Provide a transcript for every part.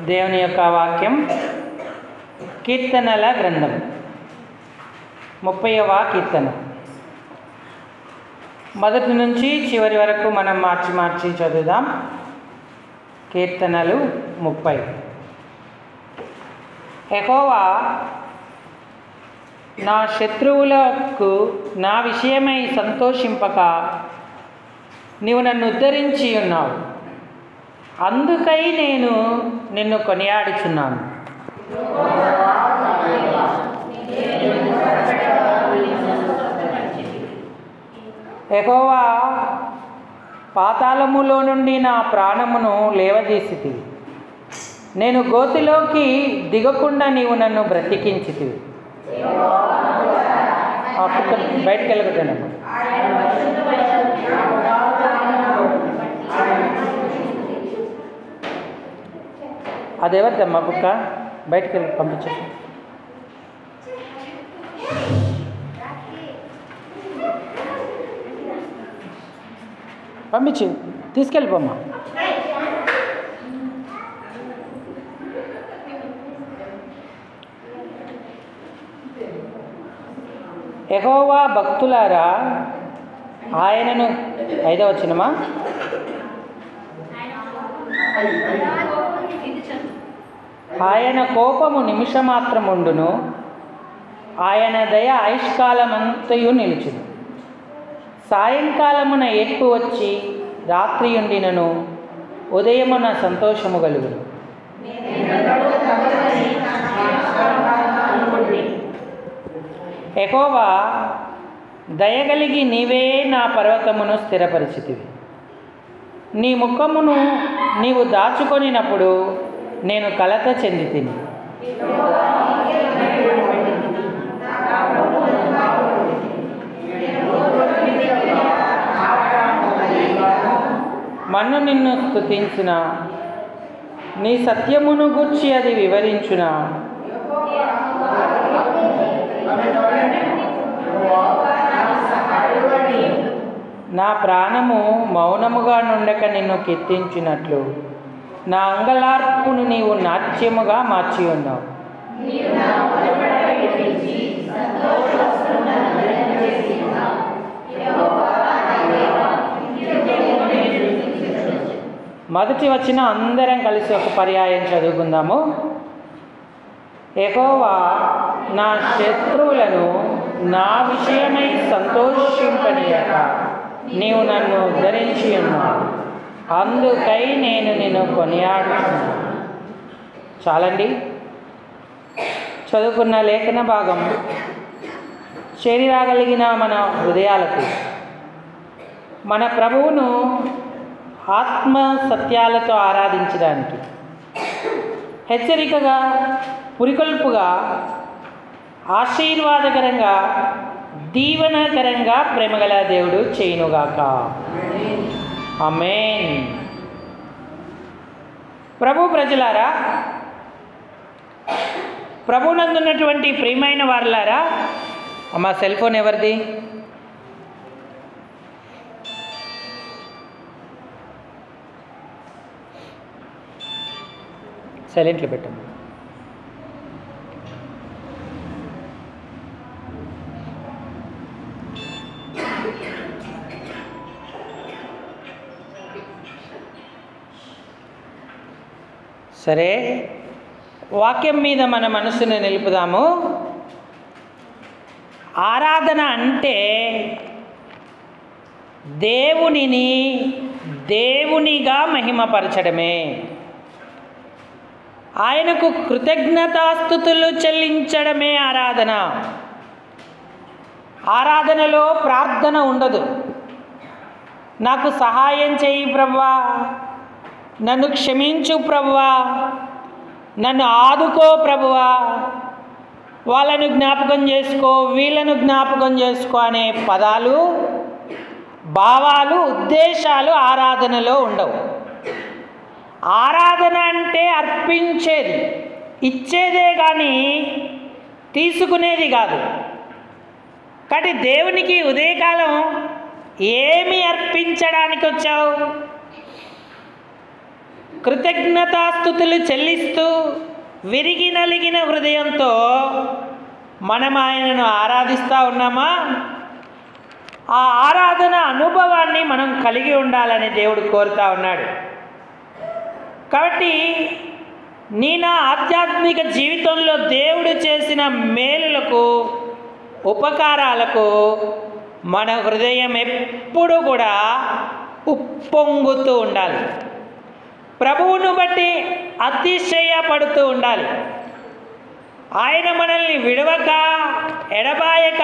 దేవుని యొక్క వాక్యం కీర్తనల గ్రంథం 30వ కీర్తన మొదటి నుంచి చివరి వరకు మనం మార్చి చదువుదాం. కీర్తనలు 30. యెహోవా నా శత్రువులకు నా విషయమై సంతోషింపక నీవు నన్ను ఉద్ధరించి ఉన్నావు, అందుకై నేను నిన్ను కొనియాడుచున్నాను. యెహోవా పాతాళములో నుండి నా ప్రాణమును లేవదీసితివి, నేను గోతిలోకి దిగకుండా నీవు నన్ను బ్రతికించితివి. బయటికి వెళ్ళగొట్టాను. అదేవద్దమ్మా కుక్క, బయటికి వెళ్ళి పంపించేసి పంపించి తీసుకెళ్ళిపోమ్మా. యెహోవా భక్తులారా ఆయనను 5వ వచనమా, ఆయన కోపము నిమిషమాత్రముండును, ఆయన దయ ఆయుష్కాలమంతయు నిలుచును. సాయంకాలమున ఏడ్పు వచ్చి రాత్రి ఉండినను ఉదయమున సంతోషము కలుగును. యెహోవా దయగలిగి నీవే నా పర్వతమును స్థిరపరిచితివి, నీ ముఖమును నీవు దాచుకొనినప్పుడు నేను కలత చెందితిని. మన్ను నిన్ను స్తుతించిన, నీ సత్యమును గూర్చి అది వివరించున. నా ప్రాణము మౌనముగా నుండక నిన్ను కీర్తించినట్లు నా అంగలార్పును నీవు నాట్యముగా మార్చి ఉన్నావు. మొదటి వచ్చిన అందరం కలిసి ఒక పర్యాయం చదువుకుందాము. యెహోవా నా శత్రువులను నా విషయమై సంతోషింపనీయక నీవు నన్ను ఉద్ధరించి ఉన్నావు, అందుకై నేను నిన్ను కొనియాడుతున్నాను. చాలండి. చదువుకున్న లేఖన భాగం చేరిరాగలిగిన మన హృదయాలకు మన ప్రభువును ఆత్మ సత్యాలతో ఆరాధించడానికి హెచ్చరికగా, పురికొల్పుగా, ఆశీర్వాదకరంగా, దీవనకరంగా ప్రేమగల దేవుడు చేయునుగాక. ఆమేన్. ప్రభు ప్రజలారా, ప్రభునందున్నటువంటి ప్రియమైన వారులారా, అమ్మా సెల్ ఫోన్ ఎవరిది? సైలెంట్లో పెట్టండి. సరే, వాక్యం మీద మన మనసును నిలుపుదాము. ఆరాధన అంటే దేవునిని దేవునిగా మహిమపరచడమే, ఆయనకు కృతజ్ఞతాస్తుతులు చెల్లించడమే ఆరాధన. ఆరాధనలో ప్రార్థన ఉండదు. నాకు సహాయం చేయి ప్రభువా, నన్ను క్షమించు ప్రభువా, నన్ను ఆదుకో ప్రభువా, వాళ్ళను జ్ఞాపకం చేసుకో, వీళ్ళను జ్ఞాపకం చేసుకో అనే పదాలు, భావాలు, ఉద్దేశాలు ఆరాధనలో ఉండవు. ఆరాధన అంటే అర్పించేది, ఇచ్చేదే కానీ తీసుకునేది కాదు. కాబట్టి దేవునికి ఉదయకాలం ఏమి అర్పించడానికి వచ్చావు? కృతజ్ఞతాస్తుతులు చెల్లిస్తూ విరిగి నలిగిన హృదయంతో మనం ఆయనను ఆరాధిస్తూ ఉన్నామా? ఆ ఆరాధన అనుభవాన్ని మనం కలిగి ఉండాలని దేవుడు కోరుతా ఉన్నాడు. కాబట్టి నా ఆధ్యాత్మిక జీవితంలో దేవుడు చేసిన మేలులకు, ఉపకారాలకు మన హృదయం ఎప్పుడు కూడా ఉప్పొంగుతూ ఉండాలి. ప్రభువును బట్టి అతిశయపడుతూ ఉండాలి. ఆయన మనల్ని విడవక ఎడబాయక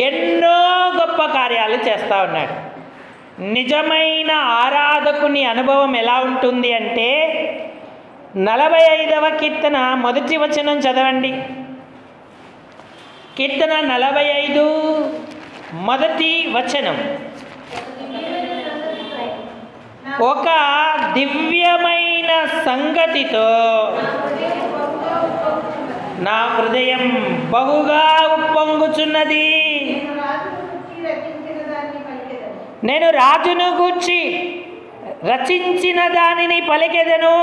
ఎన్నో గొప్ప కార్యాలు చేస్తూ ఉన్నాడు. నిజమైన ఆరాధకుని అనుభవం ఎలా ఉంటుంది అంటే 45వ కీర్తన మొదటి వచనం చదవండి. కీర్తన 45 మొదటి వచనం. ఒక దివ్యమైన సంగతితో నా హృదయం బహుగా ఉప్పొంగుచున్నది. నేను రాజును గూర్చి రచించిన దానిని పలికెదను.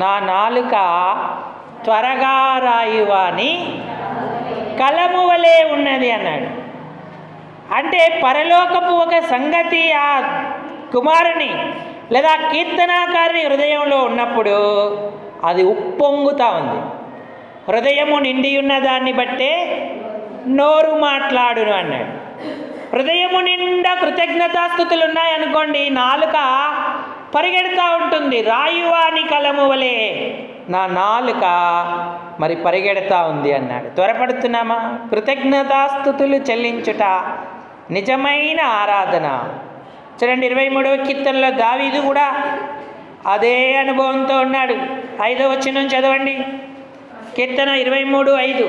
నా నాలుక త్వరగా రాయువాని కలము వలె ఉన్నది అన్నాడు. అంటే పరలోకపు ఒక సంగతి ఆ కుమారుని లేదా కీర్తనాకారుని హృదయంలో ఉన్నప్పుడు అది ఉప్పొంగుతూ ఉంది. హృదయము నిండి ఉన్న దాన్ని బట్టే నోరు మాట్లాడును అన్నాడు. హృదయము నిండా కృతజ్ఞతాస్తుతులు ఉన్నాయనుకోండి, నాలుక పరిగెడుతూ ఉంటుంది. రాయువాని కలము వలె నా నాలుక మరి పరిగెడుతూ ఉంది అన్నాడు. త్వరపడుతున్నామా? కృతజ్ఞతాస్తుతులు చెల్లించుట నిజమైన ఆరాధన. చూడండి 23వ కీర్తనలో దావీదు కూడా అదే అనుభవంతో ఉన్నాడు. 5వ వచనం చదవండి. కీర్తన 23:5.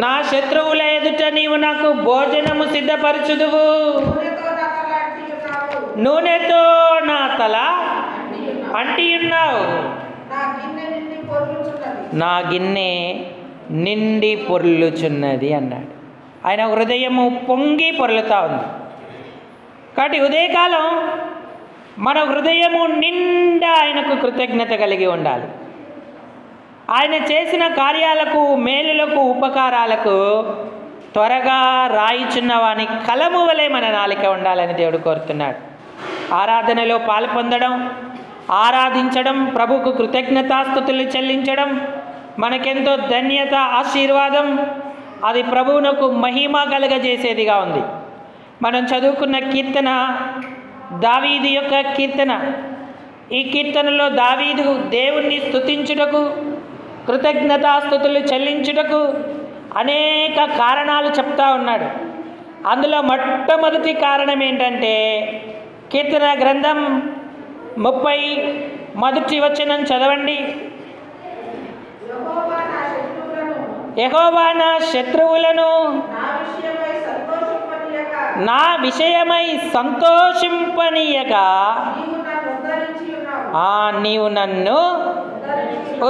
నా శత్రువుల ఎదుట నీవు నాకు భోజనము సిద్ధపరచుదువు. నూనెతో నా తల అంటియున్నావు. నా గిన్నె నిండి పొర్లుచున్నది అన్నాడు. ఆయన హృదయము పొంగి పొర్లుతా ఉంది. కాబట్టి ఉదయకాలం మన హృదయము నిండా ఆయనకు కృతజ్ఞత కలిగి ఉండాలి. ఆయన చేసిన కార్యాలకు, మేలులకు, ఉపకారాలకు త్వరగా రాయిచున్న వాని కలము వలె మన నాలిక ఉండాలని దేవుడు కోరుతున్నాడు. ఆరాధనలో పాల్పొందడం, ఆరాధించడం, ప్రభుకు కృతజ్ఞతాస్తుతులు చెల్లించడం మనకెంతో ధన్యత, ఆశీర్వాదం. అది ప్రభువునకు మహిమ కలగజేసేదిగా ఉంది. మనం చదువుకున్న కీర్తన దావీదు యొక్క కీర్తన. ఈ కీర్తనలో దావీదు దేవుణ్ణి స్తుతించుటకు, కృతజ్ఞతాస్తుతులు చెల్లించుటకు అనేక కారణాలు చెప్తా ఉన్నాడు. అందులో మొట్టమొదటి కారణం ఏంటంటే కీర్తన గ్రంథం 30 మొదటి వచనం చదవండి. యెహోవా నా శత్రువులను నా విషయమై సంతోషింపనీయగా నీవు నన్ను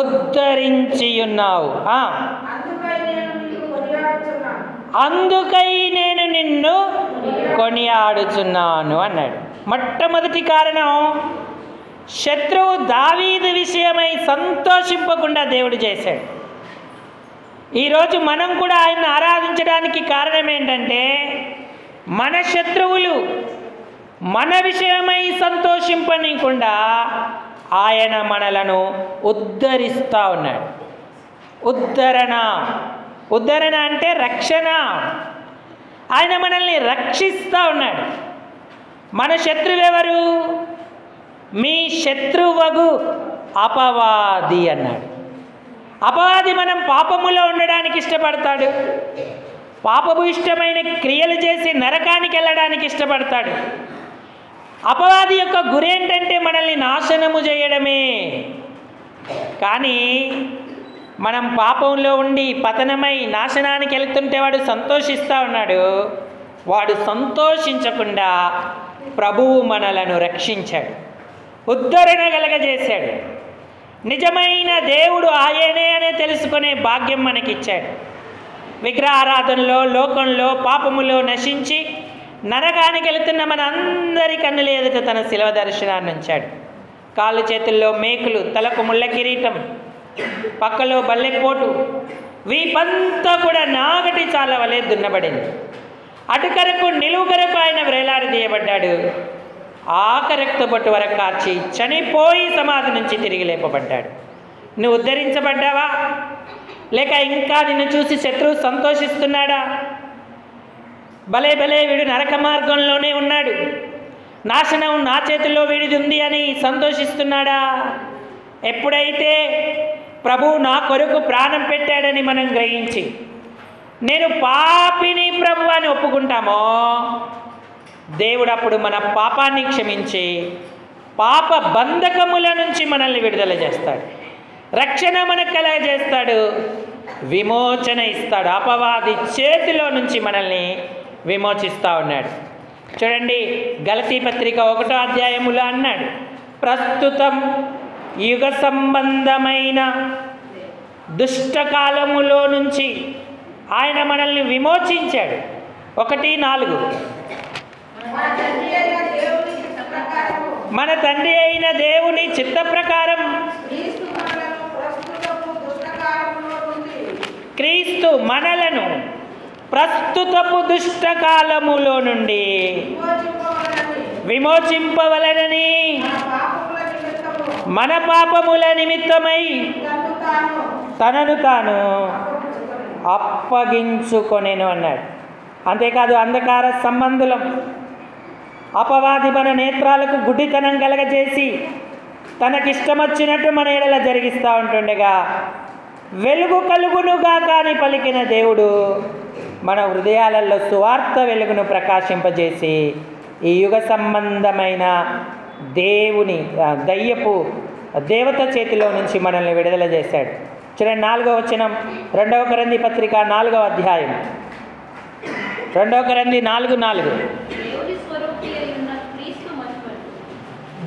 ఉద్ధరించియున్నావు. అందుకై నేను నిన్ను కొనియాడుచున్నాను అన్నాడు. మొట్టమొదటి కారణం శత్రువు దావీదు విషయమై సంతోషింపకుండా దేవుడు చేశాడు. ఈరోజు మనం కూడా ఆయన్ని ఆరాధించడానికి కారణం ఏంటంటే మన శత్రువులు మన విషయమై సంతోషింపనీయకుండా ఆయన మనలను ఉద్ధరిస్తూ ఉన్నాడు. ఉద్ధరణ అంటే రక్షణ. ఆయన మనల్ని రక్షిస్తూ ఉన్నాడు. మన శత్రువు ఎవరు? మీ శత్రువగు అపవాది అన్నాడు. అపవాది మనం పాపములో ఉండడానికి ఇష్టపడతాడు. పాపము ఇష్టమైన క్రియలు చేసి నరకానికి వెళ్ళడానికి ఇష్టపడతాడు. అపవాది యొక్క గురేంటంటే మనల్ని నాశనము చేయడమే. కానీ మనం పాపంలో ఉండి పతనమై నాశనానికి వెళ్తుంటే వాడు సంతోషిస్తూ ఉన్నాడు. వాడు సంతోషించకుండా ప్రభువు మనలను రక్షించాడు, ఉద్ధరణ కలగజేశాడు. నిజమైన దేవుడు ఆయనే అనే తెలుసుకునే భాగ్యం మనకిచ్చాడు. విగ్రహారాధనలో, లోకంలో, పాపములో నశించి నరకానికి వెళుతున్న మన అందరి కన్నుల ఎదుట తన శిలువ దర్శనాన్ని ఉంచాడు. కాళ్ళు చేతుల్లో మేకులు, తలకు ముళ్ళ కిరీటం, పక్కలో బల్లెపోటు, వీపంతా కూడా నాగటి చాలా వలె దున్నబడింది. అటుకరకు నిలువుకరకు ఆయన వేలాడదీయబడ్డాడు. ఆఖరక్త బొట్టు వరకు కార్చి చనిపోయి సమాధి నుంచి తిరిగి లేపబడ్డాడు. నువ్వు ఉద్ధరించబడ్డావా? లేక ఇంకా నిన్ను చూసి శత్రువు సంతోషిస్తున్నాడా? భలే భలే వీడు నరక మార్గంలోనే ఉన్నాడు, నాశనం నా చేతుల్లో వీడిది ఉంది అని సంతోషిస్తున్నాడా? ఎప్పుడైతే ప్రభువు నా కొరకు ప్రాణం పెట్టాడని మనం గ్రహించి నేను పాపిని ప్రభు అని ఒప్పుకుంటామో, దేవుడు అప్పుడు మన పాపాన్ని క్షమించి పాప బంధకముల నుంచి మనల్ని విడుదల చేస్తాడు, రక్షణ మనకు కలగజేస్తాడు, విమోచన ఇస్తాడు. అపవాది చేతిలో నుంచి మనల్ని విమోచిస్తూ ఉన్నాడు. చూడండి, గలతీ పత్రిక 1వ అధ్యాయములో అన్నాడు, ప్రస్తుతం యుగ సంబంధమైన దుష్టకాలములో నుంచి ఆయన మనల్ని విమోచించాడు. 1:4 మన తండ్రి అయిన దేవుని చిత్త ప్రకారం క్రీస్తు మనలను ప్రస్తుతపు దుష్టకాలములో నుండి విమోచింపవలనని మన పాపముల నిమిత్తమై తనను తాను అప్పగించుకొనెను అన్నాడు. అంతేకాదు, అంధకార సంబంధులం అపవాది మన నేత్రాలకు గుడ్డితనం కలగజేసి తనకిష్టమొచ్చినట్టు మన ఎడల జరిగిస్తూ ఉంటుండగా, వెలుగు కలుగునుగా కానీ పలికిన దేవుడు మన హృదయాలలో సువార్త వెలుగును ప్రకాశింపజేసి ఈ యుగ సంబంధమైన దేవుని దయ్యపు దేవత చేతిలో నుంచి మనల్ని విడుదల చేశాడు. చూడండి, 4వ వచనం, 2వ కొరింథీ పత్రిక 4వ అధ్యాయం, 2వ కొరింథీ 4:4.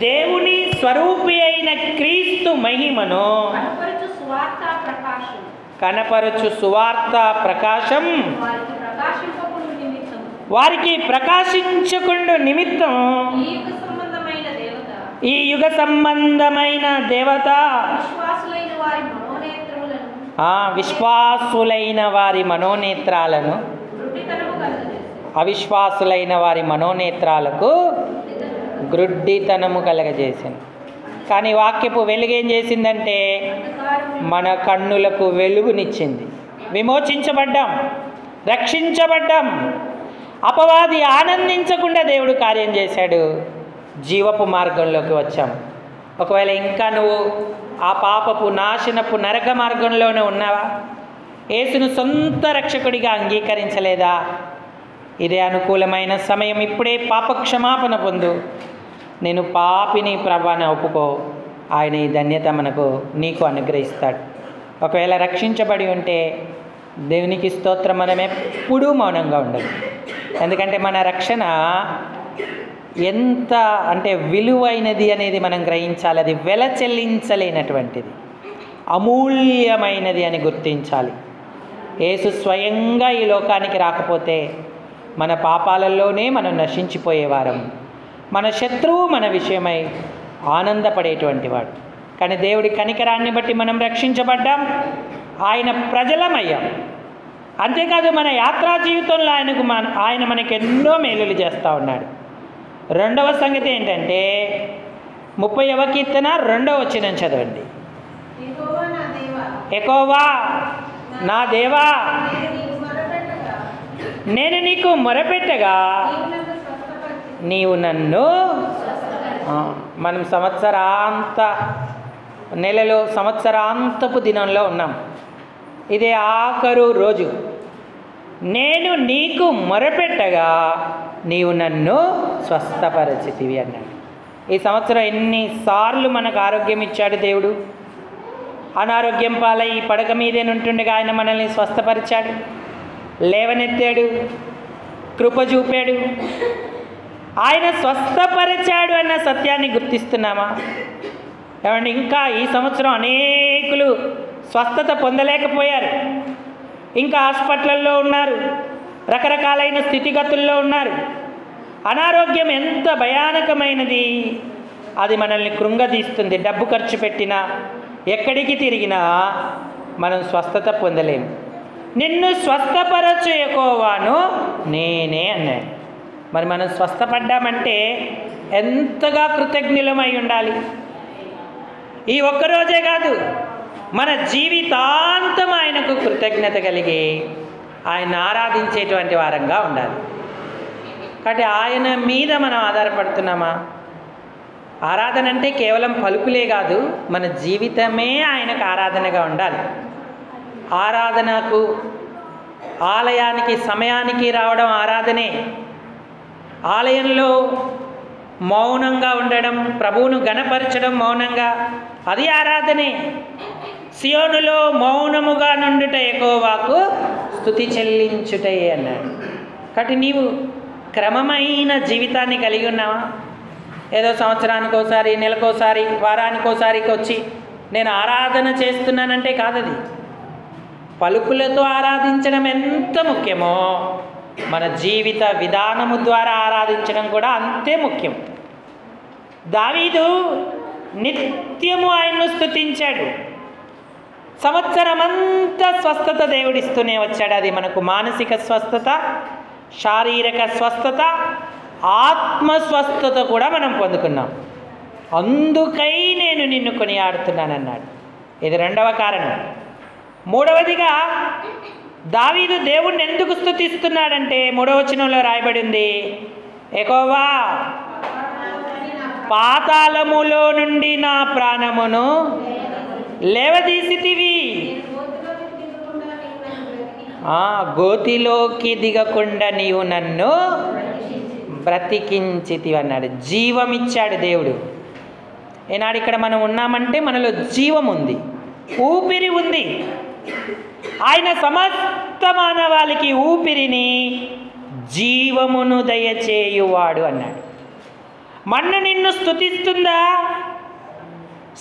దేవుని స్వరూపి అయిన క్రీస్తు మహిమను కనపరచు సువార్త ప్రకాశం వారికి ప్రకాశించకుండు నిమిత్తం ఈ యుగ సంబంధమైన దేవత విశ్వాసులైన వారి మనోనేత్రాలను అవిశ్వాసులైన వారి మనోనేత్రాలకు గ్రుడ్డితనము కలగజేసింది. కానీ వాక్యపు వెలుగేం చేసిందంటే మన కన్నులకు వెలుగునిచ్చింది. విమోచించబడ్డాం, రక్షించబడ్డాం. అపవాది ఆనందించకుండా దేవుడు కార్యం చేశాడు. జీవపు మార్గంలోకి వచ్చాం. ఒకవేళ ఇంకా నువ్వు ఆ పాపపు నాశనపు నరక మార్గంలోనే ఉన్నావా? యేసును సొంత రక్షకుడిగా అంగీకరించలేదా? ఇదే అనుకూలమైన సమయం. ఇప్పుడే పాప క్షమాపణ పొందు. నేను పాపిని ప్రభాని ఒప్పుకో. ఆయన ఈ ధన్యత నీకు అనుగ్రహిస్తాడు. ఒకవేళ రక్షించబడి ఉంటే దేవునికి స్తోత్రం. మనం ఎప్పుడూ మౌనంగా ఉండదు. ఎందుకంటే మన రక్షణ ఎంత అంటే విలువైనది అనేది మనం గ్రహించాలి. అది వెల చెల్లించలేనటువంటిది, అమూల్యమైనది అని గుర్తించాలి. యేసు స్వయంగా ఈ లోకానికి రాకపోతే మన పాపాలలోనే మనం నశించిపోయేవారం. మన శత్రువు మన విషయమై ఆనందపడేటువంటి వాడు. కానీ దేవుడి కనికరాన్ని బట్టి మనం రక్షించబడ్డాం, ఆయన ప్రజలమయ్యాం. అంతేకాదు, మన యాత్రా జీవితంలో ఆయన మనకు ఎన్నో మేలులు చేస్తూ ఉన్నాడు. రెండవ సంగతి ఏంటంటే 30వ కీర్తన 2వ వచనం చదవండి. యెహోవా నా దేవా, నేను నీకు మొరపెట్టగా నీవు నన్ను. మనం సంవత్సరాంతపు దినంలో ఉన్నాం. ఇదే ఆఖరు రోజు. నేను నీకు మొరపెట్టగా నీవు నన్ను స్వస్థపరచితివి అన్నాడు. ఈ సంవత్సరం ఎన్నిసార్లు మనకు ఆరోగ్యం ఇచ్చాడు దేవుడు. అనారోగ్యం పాలై ఈ పడక మీదే నుంటుండగా ఆయన మనల్ని స్వస్థపరిచాడు, లేవనెత్తాడు, కృప చూపాడు. ఆయన స్వస్థపరిచాడు అన్న సత్యాన్ని గుర్తిస్తున్నామా? ఏమంటే ఇంకా ఈ సంవత్సరం అనేకులు స్వస్థత పొందలేకపోయారు. ఇంకా హాస్పిటల్లో ఉన్నారు, రకరకాలైన స్థితిగతుల్లో ఉన్నారు. అనారోగ్యం ఎంత భయానకమైనది, అది మనల్ని కృంగదీస్తుంది. డబ్బు ఖర్చు పెట్టినా, ఎక్కడికి తిరిగినా మనం స్వస్థత పొందలేము. నిన్ను స్వస్థపరచు యెహోవాను నేనే అన్నాడు. మరి మనం స్వస్థపడ్డామంటే ఎంతగా కృతజ్ఞులమై ఉండాలి. ఈ ఒక్కరోజే కాదు, మన జీవితాంతం ఆయనకు కృతజ్ఞత కలిగి ఆయన ఆరాధించేటువంటి వారంగా ఉండాలి. కాబట్టి ఆయన మీద మనం ఆధారపడుతున్నామా? ఆరాధన అంటే కేవలం పలుకులే కాదు, మన జీవితమే ఆయనకు ఆరాధనగా ఉండాలి. ఆరాధనకు ఆలయానికి సమయానికి రావడం ఆరాధనే. ఆలయంలో మౌనంగా ఉండడం, ప్రభువును గణపరచడం మౌనంగా, అది ఆరాధనే. సియోనులో మౌనముగా నుండుట యెహోవాకు స్తుతి చెల్లించుటే అన్నాడు. కాబట్టి నీవు క్రమమైన జీవితాన్ని కలిగి ఉన్నావా? ఏదో సంవత్సరానికి ఒకసారి, నెలకోసారి, వారానికోసారికి వచ్చి నేను ఆరాధన చేస్తున్నానంటే కాదది. పలుకులతో ఆరాధించడం ఎంత ముఖ్యమో మన జీవిత విధానము ద్వారా ఆరాధించడం కూడా అంతే ముఖ్యం. దావీదు నిత్యము ఆయన్ను స్తుతించాడు. సంవత్సరమంతా స్వస్థత దేవుడిస్తూనే వచ్చాడు. అది మనకు మానసిక స్వస్థత, శారీరక స్వస్థత, ఆత్మ స్వస్థత కూడా మనం పొందుకున్నాం. అందుకై నేను నిన్ను కొనియాడుతున్నానన్నాడు. ఇది రెండవ కారణం. మూడవదిగా దావీదు దేవుణ్ణి ఎందుకు స్తుతిస్తున్నాడంటే 3వ వచనంలో రాయబడి ఉంది, యెహోవా పాతాళములో నుండి నా ప్రాణమును లేవదీసితివి, గోతిలోకి దిగకుండా నీవు నన్ను బ్రతికించితివి అన్నాడు. జీవమిచ్చాడు దేవుడు. ఈనాడు ఇక్కడ మనం ఉన్నామంటే మనలో జీవం ఉంది, ఊపిరి ఉంది. ఆయన సమస్త మానవాళికి ఊపిరిని, జీవమును దయచేయువాడు అన్నాడు. మన్ను నిన్ను స్తుతిస్తుందా?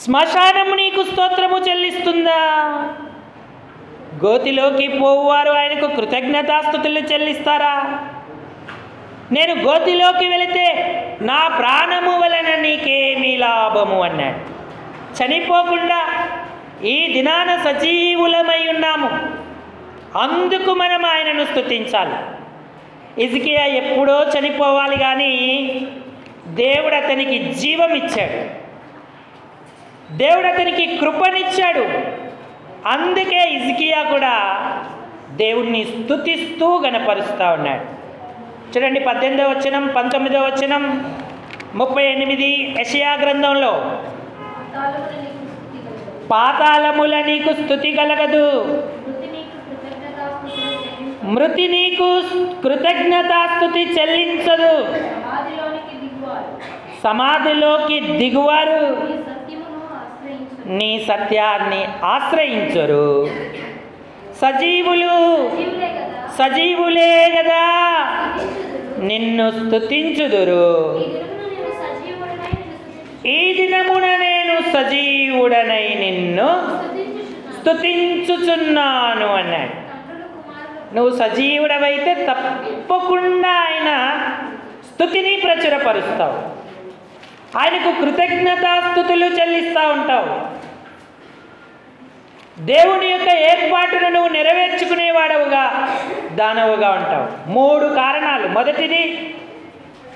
శ్మశానము నీకు స్తోత్రము చెల్లిస్తుందా? గోతిలోకి పోవారు ఆయనకు కృతజ్ఞతాస్తుతులు చెల్లిస్తారా? నేను గోతిలోకి వెళితే నా ప్రాణము వలన నీకేమీ లాభము అన్నాడు. చనిపోకుండా ఈ దినాన సజీవులమై ఉన్నాము, అందుకు మనం ఆయనను స్తుతించాలి. హిజ్కియా ఎప్పుడో చనిపోవాలి, కానీ దేవుడు అతనికి జీవం ఇచ్చాడు, దేవుడు అతనికి కృపనిచ్చాడు. అందుకే హిజ్కియా కూడా దేవుణ్ణి స్తుతిస్తూ గణపరుస్తూ ఉన్నాడు. చూడండి 18వ వచనం, 19వ వచనం, 38 యెషయా గ్రంథంలో, పాతాళముల నీకు స్తుతి కలగదు, మృతి నీకు కృతజ్ఞతాస్తుతి చెల్లించదు, సమాధిలోకి దిగువారు నీ సత్యాన్ని ఆశ్రయించరు. సజీవులే కదా నిన్ను స్తుతించుదురు. ఈ దినమున నేను సజీవుడనై నిన్ను స్తుతించుచున్నాను అన్నాడు. నువ్వు సజీవుడవైతే తప్పకుండా ఆయన స్తుతిని ప్రచురపరుస్తావు, ఆయనకు కృతజ్ఞతాస్తుతులు చెల్లిస్తూ ఉంటావు. దేవుని యొక్క ఏర్పాటును నువ్వు నెరవేర్చుకునేవాడవుగా, దానవుగా ఉంటావు. 3 కారణాలు. మొదటిది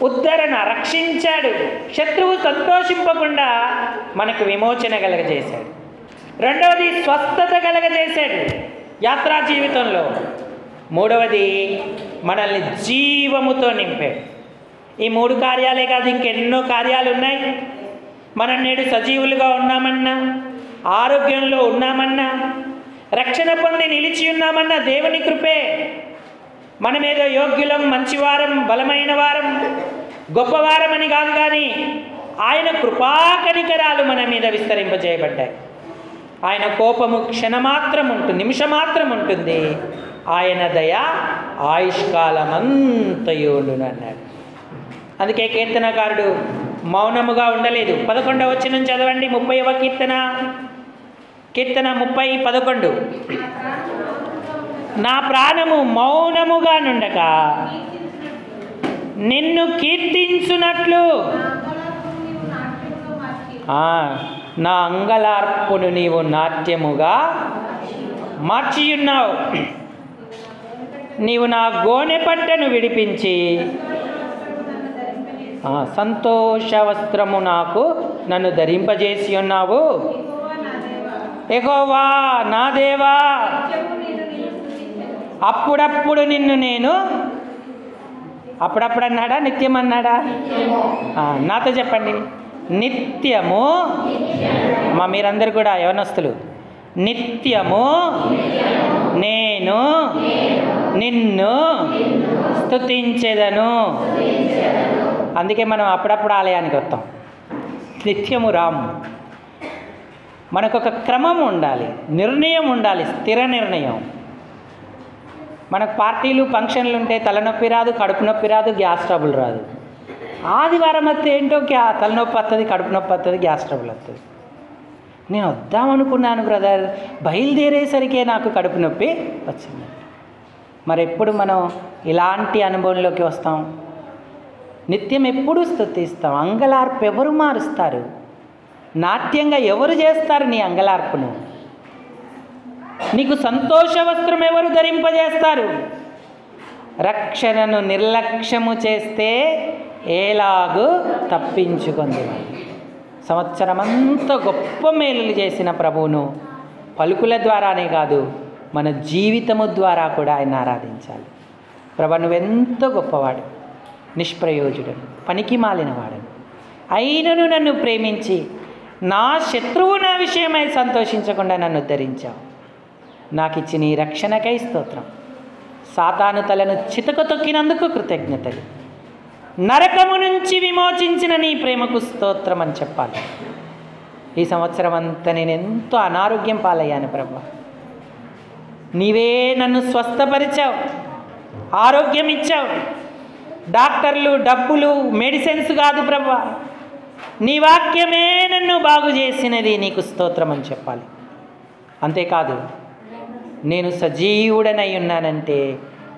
ఉద్ధరణ, రక్షించాడు, శత్రువు సంతోషింపకుండా మనకు విమోచన కలగజేశాడు. రెండవది స్వస్థత కలగజేశాడు యాత్రా జీవితంలో. మూడవది మనల్ని జీవముతో నింపాడు. ఈ 3 కార్యాలే కాదు, ఇంకెన్నో కార్యాలు ఉన్నాయి. మనం నేడు సజీవులుగా ఉన్నామన్నా, ఆరోగ్యంలో ఉన్నామన్నా, రక్షణ పొంది నిలిచి ఉన్నామన్నా దేవుని కృపే. మనమేదో యోగ్యులం, మంచివారం, బలమైన వారం, గొప్పవారం అని కాదు, కానీ ఆయన కృపాకనికరాలు మన మీద విస్తరింపజేయబడ్డాయి. ఆయన కోపము క్షణమాత్రం ఉంటుంది, నిమిషమాత్రం ఉంటుంది. ఆయన దయ ఆయుష్కాలమంతయుండును అన్నాడు. అందుకే కీర్తనకారుడు మౌనముగా ఉండలేదు. 11వ వచనం చదవండి. 30వ కీర్తన 30:11. నా ప్రాణము మౌనముగా నుండక నిన్ను కీర్తించునట్లు నా అంగలార్పును నీవు నాట్యముగా మార్చియున్నావు. నీవు నా గోనె పట్టను విడిపించి సంతోష వస్త్రము నాకు నన్ను ధరింపజేసి ఉన్నావు. యెహోవా నా దేవా, అప్పుడప్పుడు నిన్ను నేను, అప్పుడప్పుడు అన్నాడా నిత్యం అన్నాడా? నాతో చెప్పండి. నిత్యము. మీరందరూ కూడా యవనస్తులు. నిత్యము నేను నిన్ను స్తుతించెదను. అందుకే మనం అప్పుడప్పుడు ఆలయానికి వస్తాం. నిత్యము రాము. మనకు ఒక క్రమం ఉండాలి, నిర్ణయం ఉండాలి, స్థిర నిర్ణయం. మనకు పార్టీలు ఫంక్షన్లు ఉంటే తలనొప్పి రాదు, కడుపు నొప్పి రాదు, గ్యాస్ ట్రబుల్ రాదు. ఆదివారం వస్తే ఏంటో తలనొప్పి వస్తుంది, కడుపు నొప్పి వస్తుంది, గ్యాస్ ట్రబుల్ వస్తుంది. నేను వద్దామనుకున్నాను బ్రదర్, బయలుదేరేసరికే నాకు కడుపు నొప్పి వచ్చింది. మరి ఎప్పుడు మనం ఇలాంటి అనుభవంలోకి వస్తాం? నిత్యం ఎప్పుడు స్తుతిస్తాం. అంగలార్పు ఎవరు మారుస్తారు? నాట్యంగా ఎవరు చేస్తారు నీ అంగలార్పును? నీకు సంతోష వస్త్రం ఎవరు ధరింపజేస్తారు? రక్షణను నిర్లక్ష్యము చేస్తే ఎలాగూ తప్పించుకుంది. సంవత్సరమంతా గొప్ప మేలులు చేసిన ప్రభువును పలుకుల ద్వారానే కాదు, మన జీవితము ద్వారా కూడా ఆయన ఆరాధించాలి. ప్రభు, నువ్వెంతో గొప్పవాడు, నిష్ప్రయోజుడను, పనికి మాలినవాడను, అయినను నన్ను ప్రేమించి నా శత్రువు నా విషయమై సంతోషించకుండా నన్ను ఉద్ధరించావు. నాకు ఇచ్చిన ఈ రక్షణకై స్తోత్రం. సాతాను తలను చితక తొక్కినందుకు కృతజ్ఞతలు. నరకము నుంచి విమోచించిన నీ ప్రేమకు స్తోత్రం అని చెప్పాలి. ఈ సంవత్సరం అంతా నేను ఎంతో అనారోగ్యం పాలయ్యాను ప్రభు. నీవే నన్ను స్వస్థపరిచావు, ఆరోగ్యం ఇచ్చావు. డాక్టర్లు, డబ్బులు, మెడిసిన్స్ కాదు ప్రభు, నీ వాక్యమే నన్ను బాగు చేసినది, నీకు స్తోత్రం అని చెప్పాలి. అంతేకాదు, నేను సజీవుడనై ఉన్నానంటే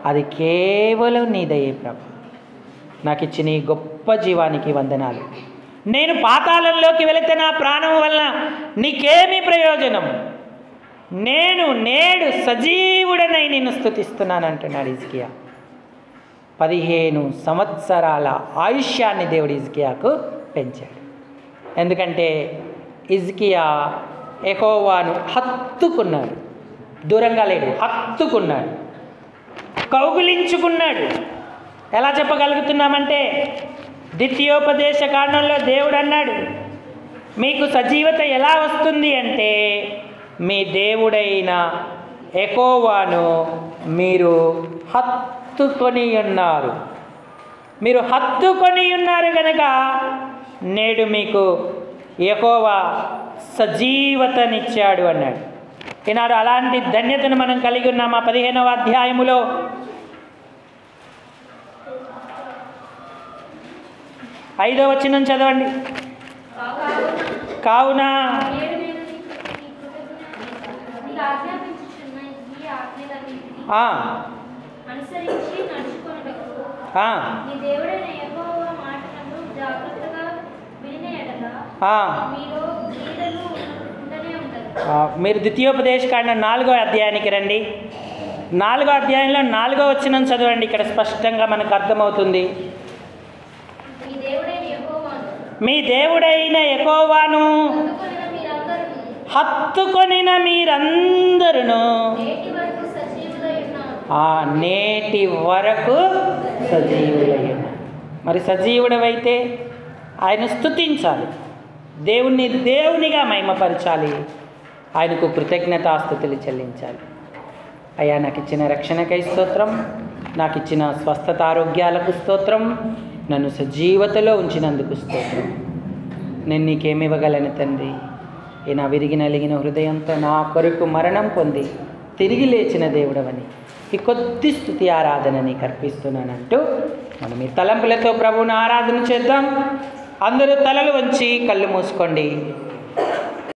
అది కేవలం నీ దయే ప్రభు. నాకు ఇచ్చిన ఈ గొప్ప జీవానికి వందనాలు. నేను పాతాళంలోకి వెళితే నా ప్రాణం వలన నీకేమి ప్రయోజనం? నేను నేడు సజీవుడనై నిన్ను స్తుతిస్తున్నాను అంటున్నాడు హిజ్కియా. 15 సంవత్సరాల ఆయుష్యాన్ని దేవుడు హిజ్కియాకు పెంచాడు. ఎందుకంటే హిజ్కియా యెహోవాను హత్తుకున్నాడు. దూరంగా లేడు, హత్తుకున్నాడు, కౌగిలించుకున్నాడు. ఎలా చెప్పగలుగుతున్నామంటే, ద్వితీయోపదేశ కాండంలో దేవుడు అన్నాడు, మీకు సజీవత ఎలా వస్తుంది అంటే మీ దేవుడైన యెహోవాను మీరు హత్తుకొని ఉన్నారు. మీరు హత్తుకొని ఉన్నారు కనుక నేడు మీకు యెహోవా సజీవతనిచ్చాడు అన్నాడు. ఈనాడు అలాంటి ధన్యతను మనం కలిగి ఉన్నాం. 15వ అధ్యాయములో 5వ వచనం చదవండి. కావున మీరు ద్వితీయోపదేశ కాండం 4వ అధ్యాయానికి రండి. 4వ అధ్యాయంలో 4వ వచనం చదవండి. ఇక్కడ స్పష్టంగా మనకు అర్థమవుతుంది. మీ దేవుడైన యెహోవాను హత్తుకొనిన మీరందరూ నేటి వరకు సజీవులైన. మరి సజీవుడవైతే ఆయన స్తుతించాలి, దేవుణ్ణి దేవునిగా మహిమపరచాలి, ఆయనకు కృతజ్ఞతాస్తుతులు చెల్లించాలి. అయ్యా, నాకు ఇచ్చిన రక్షణకై స్తోత్రం, నాకు ఇచ్చిన స్వస్థత ఆరోగ్యాలకు స్తోత్రం, నన్ను సజీవతలో ఉంచినందుకు స్తోత్రం. నేను నీకేమివ్వగలను తండ్రి? ఈ నా విరిగి నలిగిన హృదయంతో నా కొరకు మరణం పొంది తిరిగి లేచిన దేవుడవని ఈ కొద్ది స్తుతి ఆరాధన నీకు అర్పిస్తున్నానంటూ మనం ఈ తలంపులతో ప్రభువుని ఆరాధన చేద్దాం. అందరూ తలలు వంచి కళ్ళు మూసుకోండి.